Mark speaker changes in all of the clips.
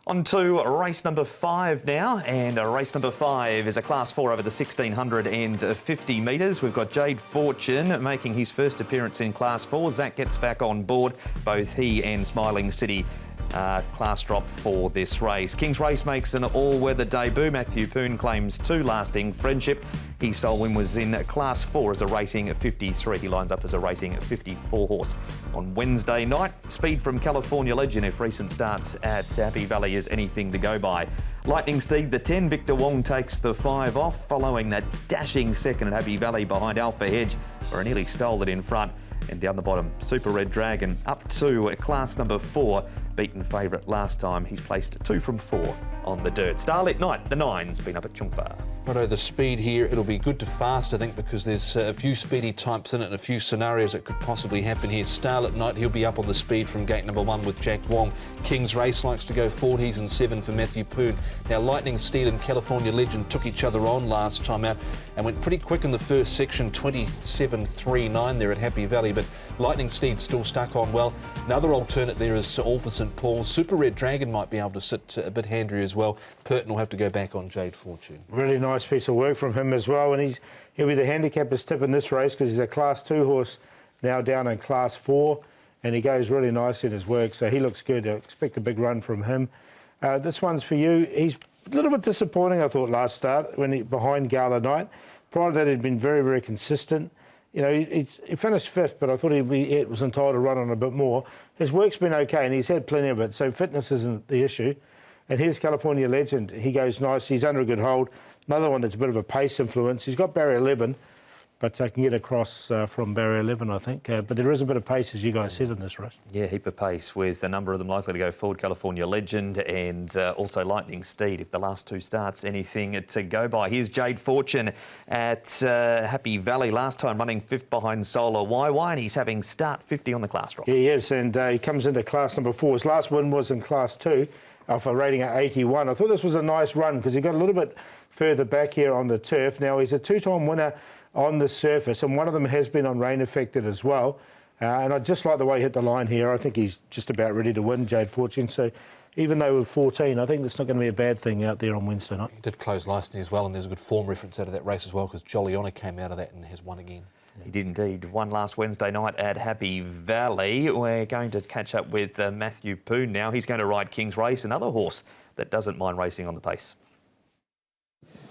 Speaker 1: On to race number 5 now, and race number 5 is a Class 4 over the 1650 metres. We've got Jade Fortune making his first appearance in Class 4. Zach gets back on board, both he and Smiling City class drop for this race. King's Race makes an all-weather debut. Matthew Poon claims 2 lasting friendship. His sole win was in Class 4 as a racing 53. He lines up as a racing 54 horse. On Wednesday night, speed from California Legend if recent starts at Happy Valley is anything to go by. Lightning Steed, the 10, Victor Wong takes the 5 off, following that dashing second at Happy Valley behind Alpha Hedge, where he nearly stole it in front. And down the bottom, Super Red Dragon up to class number 4, beaten favourite last time. He's placed 2 from 4 on the dirt. Starlit Night, the 9's been up at Chungfa.
Speaker 2: Righto, the speed here, it'll be good to fast, I think, because there's a few speedy types in it and a few scenarios that could possibly happen here. Starlit Night, he'll be up on the speed from gate number 1 with Jack Wong. King's Race likes to go 40s and 7 for Matthew Poon. Now, Lightning Steed and California Legend took each other on last time out and went pretty quick in the first section, 27.39 there at Happy Valley, but Lightning Steed still stuck on well. Another alternate there is All for St Paul. Super Red Dragon might be able to sit a bit handier as well. Purton will have to go back on Jade Fortune.
Speaker 3: Really nice piece of work from him as well, and he'll be the handicapper's tip in this race because he's a Class 2 horse now down in Class 4, and he goes really nice in his work, so he looks good. I expect a big run from him. This one's for you. He's a little bit disappointing, I thought, last start when behind Gala Night. Prior to that, he'd been very, very consistent. You know, he finished 5th, but I thought he was entitled to run on a bit more. His work's been okay, and he's had plenty of it, so fitness isn't the issue. And here's California Legend. He goes nice. He's under a good hold. Another one that's a bit of a pace influence. He's got barrier 11, but can get across from barrier 11, I think. But there is a bit of pace, as you guys said, in this race.
Speaker 1: Yeah, heap of pace, with a number of them likely to go forward. California Legend and also Lightning Steed, if the last 2 starts anything to go by. Here's Jade Fortune at Happy Valley, last time running 5th behind Solar YY, and he's having start 50 on the class drop.
Speaker 3: Yeah, he is, and he comes into class number 4. His last win was in Class 2. Alpha rating at 81. I thought this was a nice run because he got a little bit further back here on the turf. Now, he's a 2-time winner on the surface, and one of them has been on rain affected as well. And I just like the way he hit the line here. I think he's just about ready to win, Jade Fortune. So even though we're 14, I think that's not going to be a bad thing out there on Wednesday night.
Speaker 2: He did close last year as well, and there's a good form reference out of that race as well because Jolly Honour came out of that and has won again.
Speaker 1: He did indeed. Won last Wednesday night at Happy Valley. We're going to catch up with Matthew Poon now. He's going to ride King's Race, another horse that doesn't mind racing on the pace.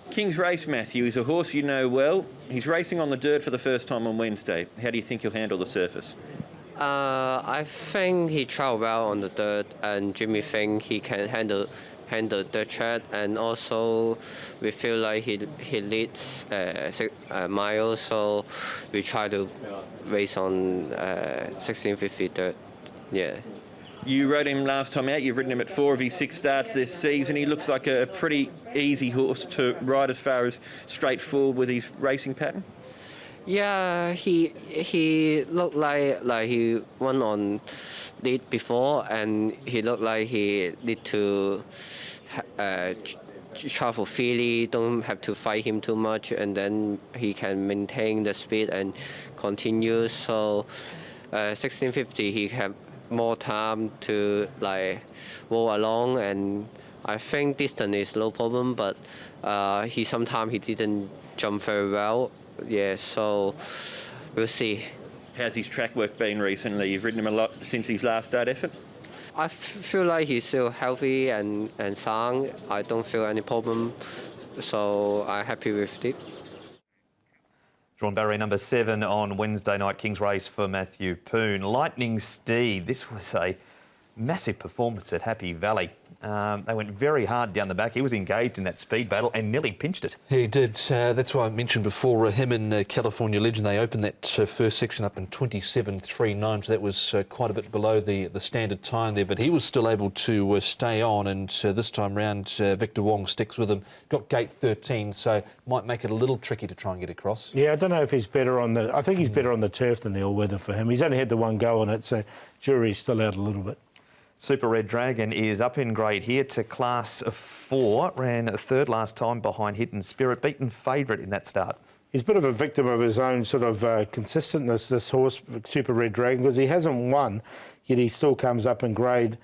Speaker 4: King's Race, Matthew, is a horse you know well. He's racing on the dirt for the first time on Wednesday. How do you think he'll handle the surface?
Speaker 5: I think he travelled well on the dirt, and Jimmy think he can handle the track, and also we feel like he leads 6 miles, so we try to race on 1650 dirt. Yeah.
Speaker 4: You rode him last time out. You've ridden him at 4 of his 6 starts this season. He looks like a pretty easy horse to ride as far as straightforward with his racing pattern.
Speaker 5: Yeah, he looked like he won on lead before, and he looked like he need to travel freely, don't have to fight him too much, and then he can maintain the speed and continue. So 1650 he have more time to roll along, and I think distance is no problem, but sometimes he didn't jump very well. Yeah, so we'll see.
Speaker 4: How's his track work been recently? You've ridden him a lot since his last start effort.
Speaker 5: I feel like he's still healthy and sound. I don't feel any problem, so I'm happy with it.
Speaker 1: Drawn barrier number 7 on Wednesday night, King's Race for Matthew Poon. Lightning Steed, this was a massive performance at Happy Valley. They went very hard down the back. He was engaged in that speed battle and nearly pinched it.
Speaker 2: He did. That's why I mentioned before him and California Legend. They opened that first section up in 27.39, so that was quite a bit below the standard time there. But he was still able to stay on, and this time round, Victor Wong sticks with him. Got gate 13, so might make it a little tricky to try and get across.
Speaker 3: Yeah, I don't know if he's better on the... I think he's better on the turf than the all-weather for him. He's only had the 1 go on it, so jury's still out a little bit.
Speaker 1: Super Red Dragon is up in grade here to Class 4. Ran 3rd last time behind Hidden Spirit. Beaten favourite in that start.
Speaker 3: He's a bit of a victim of his own sort of consistentness, this horse, Super Red Dragon, because he hasn't won, yet he still comes up in grade.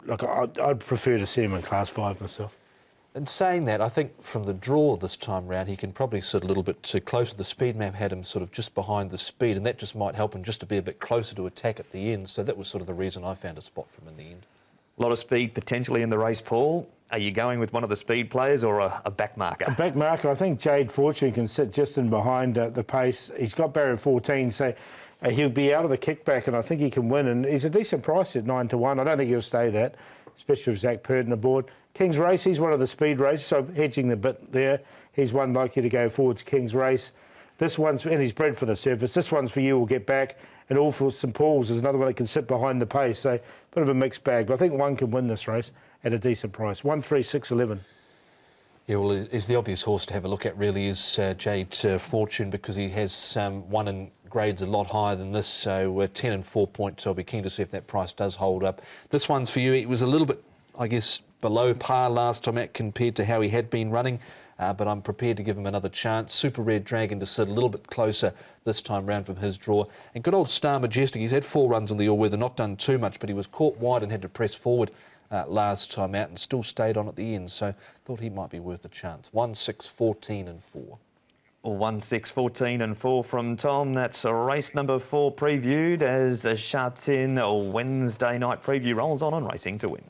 Speaker 3: look, I'd prefer to see him in Class 5 myself.
Speaker 2: And saying that, I think from the draw this time round, he can probably sit a little bit too close. The speed map had him sort of just behind the speed, and that just might help him just to be a bit closer to attack at the end. So that was sort of the reason I found a spot for him in the end.
Speaker 1: A lot of speed potentially in the race, Paul. Are you going with one of the speed players or a back marker?
Speaker 3: A back marker, I think Jade Fortune can sit just in behind the pace. He's got barrier 14, so he'll be out of the kickback, and I think he can win. And he's a decent price at 9 to 1. I don't think he'll stay that, especially with Zach Purton aboard. King's Race, he's one of the speed races, so hedging the bit there. He's one likely to go forwards, King's Race. This one's, and he's bred for the surface. This one's for you, will get back. And All for St Paul's is another one that can sit behind the pace. So a bit of a mixed bag. But I think one can win this race at a decent price. 1-3-6-11.
Speaker 2: Yeah, well, is the obvious horse to have a look at really is Jade Fortune, because he has won in grades a lot higher than this. So 10 and 4 points. I'll be keen to see if that price does hold up. This one's for you. It was a little bit, I guess, below par last time out compared to how he had been running. But I'm prepared to give him another chance. Super Red Dragon to sit a little bit closer this time round from his draw. And good old Star Majestic, he's had 4 runs on the all-weather, not done too much, but he was caught wide and had to press forward last time out and still stayed on at the end. So thought he might be worth a chance. 1, 6, 14 and 4.
Speaker 1: 1, 6, 14 and 4 from Tom. That's race number 4 previewed as a Sha Tin Wednesday night preview rolls on Racing to Win.